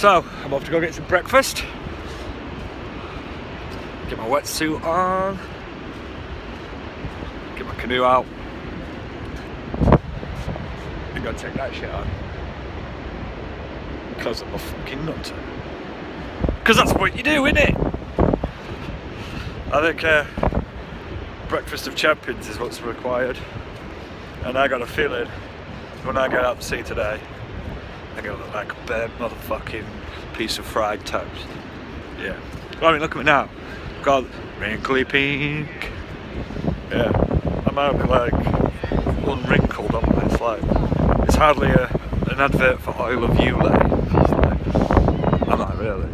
So, I'm off to go get some breakfast. Get my wetsuit on. Get my canoe out. I'm gonna take that shit on. Because I'm a fucking nut. Because that's what you do, innit? I think breakfast of champions is what's required. And I got a feeling when I get out to sea today, I'm gonna look like a burnt motherfucking piece of fried toast. Yeah. I mean, look at me now. Got wrinkly pink. Yeah. I'm out like unwrinkled on my slide. It's hardly an advert for oil of Ulay. It's like, I'm not really.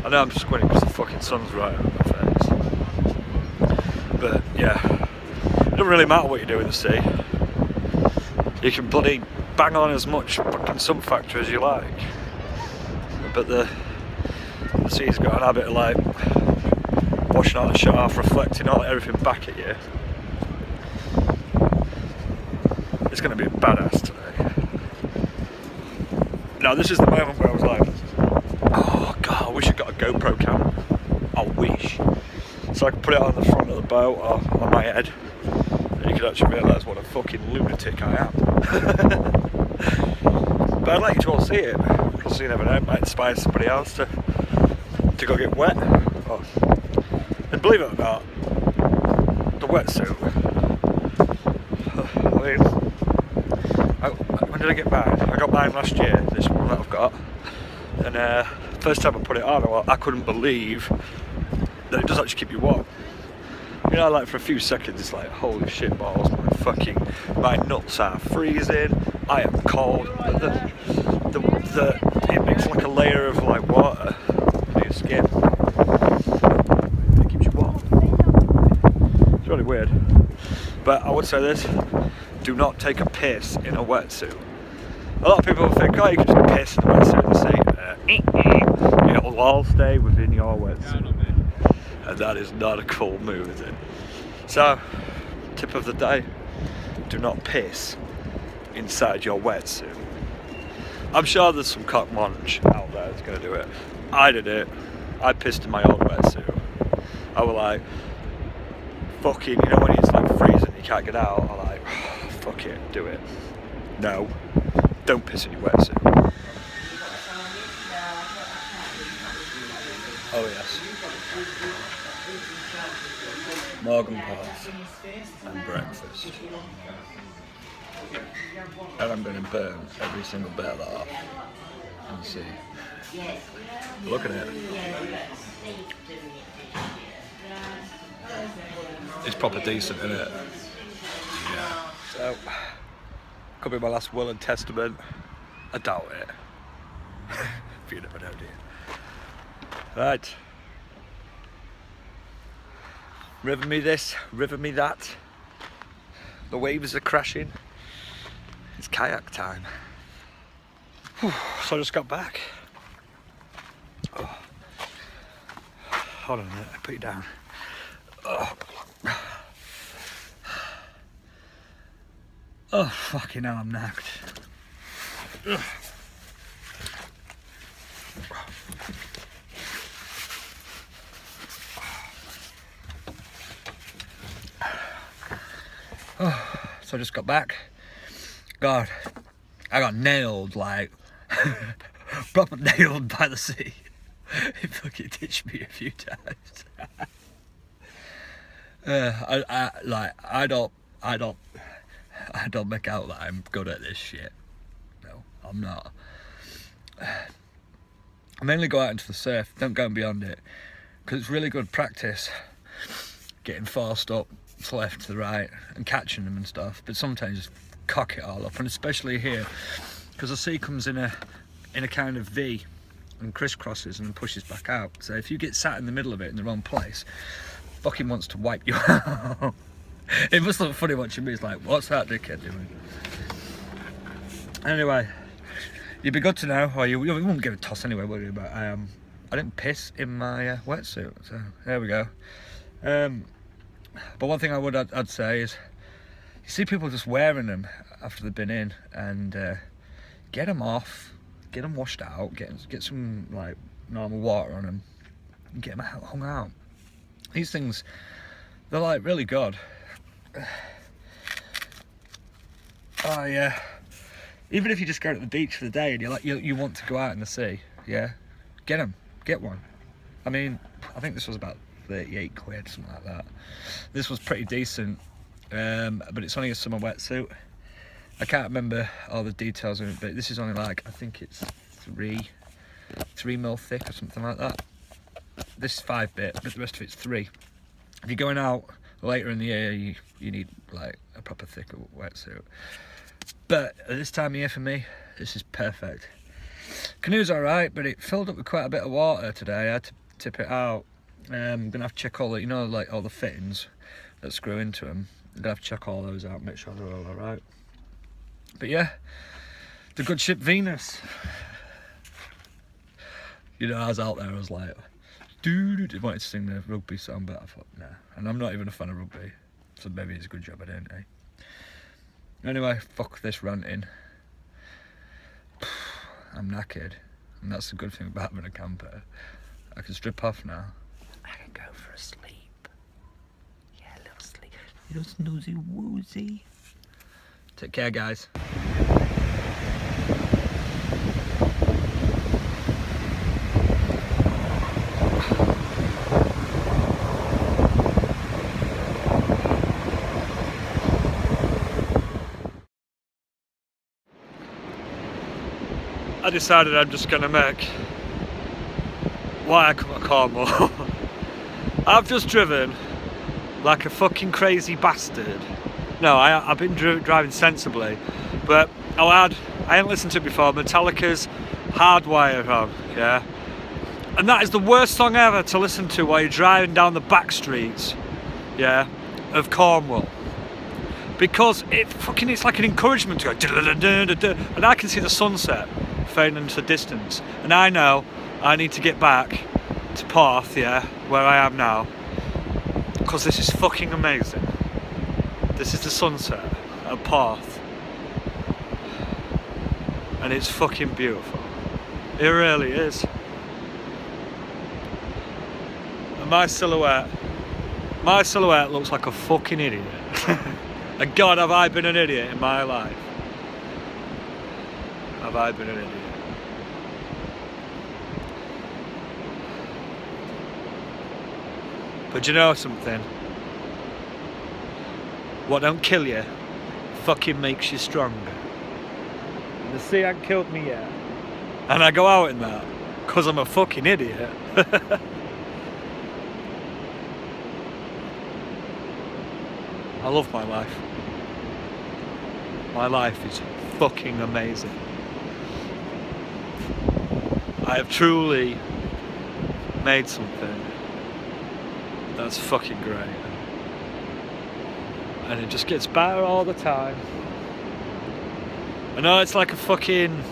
I know I'm squinting because the fucking sun's right on my face. But yeah, it doesn't really matter what you do in the sea. You can bloody bang on as much fucking sun factor as you like. But the sea's got an habit of like washing out the shut off, reflecting all everything back at you. It's going to be badass today. Now this is the moment where I was like, oh god, I wish I got a GoPro camera. I wish. So I could put it on the front of the boat or on my head, and you could actually realise what a fucking lunatic I am. But I'd like you to all see it, because you never know, it might inspire somebody else to go get wet. Oh. And believe it or not, the wetsuit, I mean, when did I get mine? I got mine last year, this one that I've got, and first time I put it on, I couldn't believe that it does actually keep you warm. You know, like for a few seconds it's like, holy shit balls, my nuts are freezing, I am cold, but it makes like a layer of like water on your skin. It keeps you warm. It's really weird. But I would say this, do not take a piss in a wetsuit. A lot of people think, oh, you can just piss in a wetsuit and say, you'll all stay within your wetsuit. And that is not a cool move, is it? So, tip of the day, do not piss inside your wetsuit. I'm sure there's some cock munch out there that's going to do it. I did it. I pissed in my old wetsuit. I was like, fucking, you know when it's like freezing, you can't get out, I'm like, fuck it, do it. No, don't piss in your wetsuit. Oh yes. Morgan Pass and breakfast. And I'm going to burn every single bit of that off and see. Look at it. It's proper decent, isn't it? Yeah. So, could be my last will and testament. I doubt it. If you never know, do you? Right. River me this, river me that. The waves are crashing. It's kayak time. Whew, so I just got back. Oh. Hold on a minute, I put you down. Oh. Oh, fucking hell, I'm knocked. Oh, so I just got back. God, I got nailed, like, proper nailed by the sea. It fucking ditched me a few times. I don't make out that I'm good at this shit. No, I'm not. I mainly go out into the surf, don't go beyond it, because it's really good practice getting forced up to the left, to the right, and catching them and stuff. But sometimes just cock it all up, and especially here, because the sea comes in a kind of V and crisscrosses and pushes back out. So if you get sat in the middle of it in the wrong place, fucking wants to wipe you out. It must look funny watching me. It's like, what's that dickhead doing? Anyway, you'd be good to know, or you wouldn't give a toss anyway, would you? But I didn't piss in my wetsuit, so there we go. But one thing I'd say is, you see people just wearing them after they've been in, and get them off, get them washed out, get some like normal water on them, and get them hung out. These things, they're like really good. Oh yeah. Even if you just go to the beach for the day and you want to go out in the sea, yeah, get one. I mean, I think this was about 38 quid, something like that. This was pretty decent, but it's only a summer wetsuit. I can't remember all the details of it, but this is only like, I think it's 3 mil thick or something like that. This is 5 bit, but the rest of it's 3. If you're going out later in the year, you need like a proper thicker wetsuit. But at this time of year for me, this is perfect. Canoe's alright, but it filled up with quite a bit of water today. I had to tip it out. I'm gonna have to check all the, like all the fittings that screw into them. I'm gonna have to check all those out, make sure they're all alright. But yeah, the good ship Venus. I was out there, I was like, dude, I wanted to sing the rugby song, but I thought, nah. And I'm not even a fan of rugby, so maybe it's a good job I didn't, eh? Anyway, fuck this ranting. I'm knackered, and that's the good thing about having a camper. I can strip off now. I can go for a sleep. Yeah, a little sleep. Little snoozy woozy. Take care, guys. I decided I'm just gonna make why I come to Cornwall. I've just driven like a fucking crazy bastard. No, I've been driving sensibly, but I hadn't listened to it before. Metallica's Hardwired on, yeah, and that is the worst song ever to listen to while you're driving down the back streets, yeah, of Cornwall. Because it's like an encouragement to go, and I can see the sunset fading into the distance, and I know I need to get back to Porth, yeah, where I am now, because this is fucking amazing. This is the sunset at Porth, and it's fucking beautiful. It really is. And my silhouette looks like a fucking idiot. And God, have I been an idiot in my life? Have I been an idiot? But you know something? What don't kill you fucking makes you stronger. And the sea ain't killed me yet. And I go out in that because I'm a fucking idiot. I love my life. My life is fucking amazing. I have truly made something that's fucking great. And it just gets better all the time. I know it's like a fucking...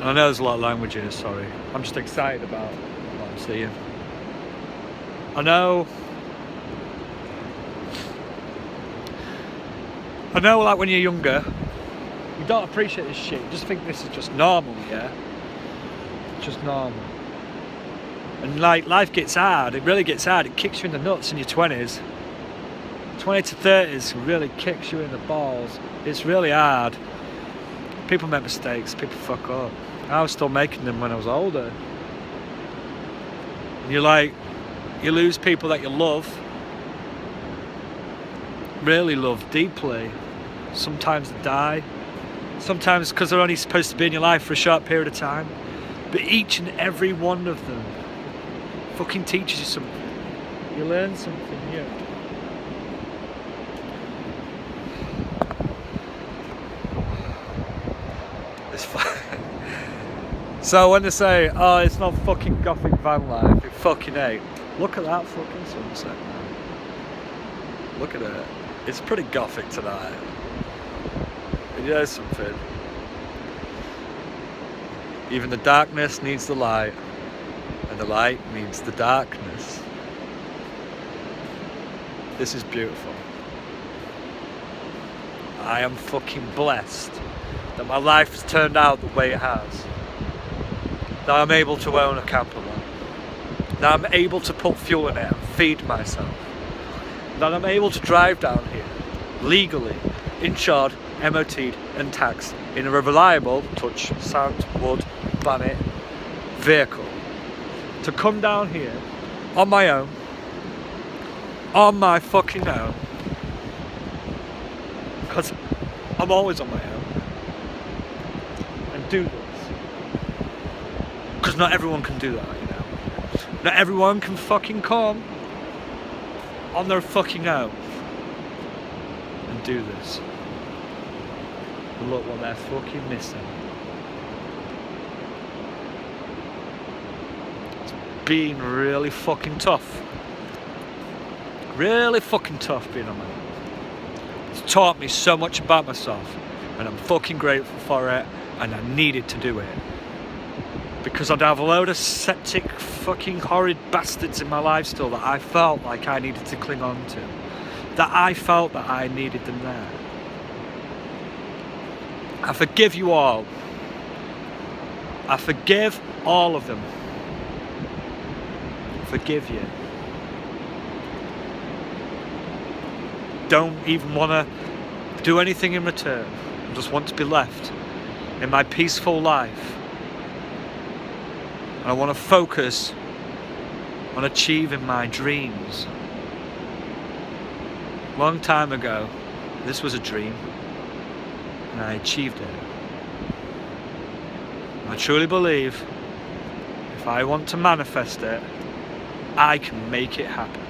I know there's a lot of languages, sorry. I'm just excited about what I'm seeing. I know like when you're younger, you don't appreciate this shit. You just think this is just normal, yeah? It's just normal. And like, life gets hard, it really gets hard. It kicks you in the nuts in your 20s. 20 to 30s really kicks you in the balls. It's really hard. People make mistakes, people fuck up. I was still making them when I was older. And you lose people that you love, really love deeply. Sometimes they die. Sometimes because they're only supposed to be in your life for a short period of time. But each and every one of them fucking teaches you something. You learn something new. It's fun. So when they say, oh, it's not fucking gothic van life, it fucking ain't. Look at that fucking sunset, man. Look at it. It's pretty gothic tonight. And you know something? Even the darkness needs the light, and the light needs the darkness. This is beautiful. I am fucking blessed that my life has turned out the way it has. That I'm able to own a camper van. That I'm able to put fuel in it and feed myself. That I'm able to drive down here legally, insured, MOT'd and taxed in a reliable, touch, sand, wood, bannet vehicle. To come down here on my own, on my fucking own, because I'm always on my own, and do this. Because not everyone can do that, you know. Not everyone can fucking come on their fucking own and do this. And look what they're fucking missing. It's been really fucking tough. Really fucking tough being on my own. It's taught me so much about myself, and I'm fucking grateful for it, and I needed to do it. Because I'd have a load of septic fucking horrid bastards in my life still that I felt like I needed to cling on to. That I felt that I needed them there. I forgive you all. I forgive all of them. I forgive you. Don't even want to do anything in return. I just want to be left in my peaceful life. And I want to focus on achieving my dreams. Long time ago, this was a dream, and I achieved it. I truly believe if I want to manifest it, I can make it happen.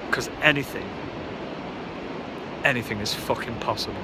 Because anything is fucking possible.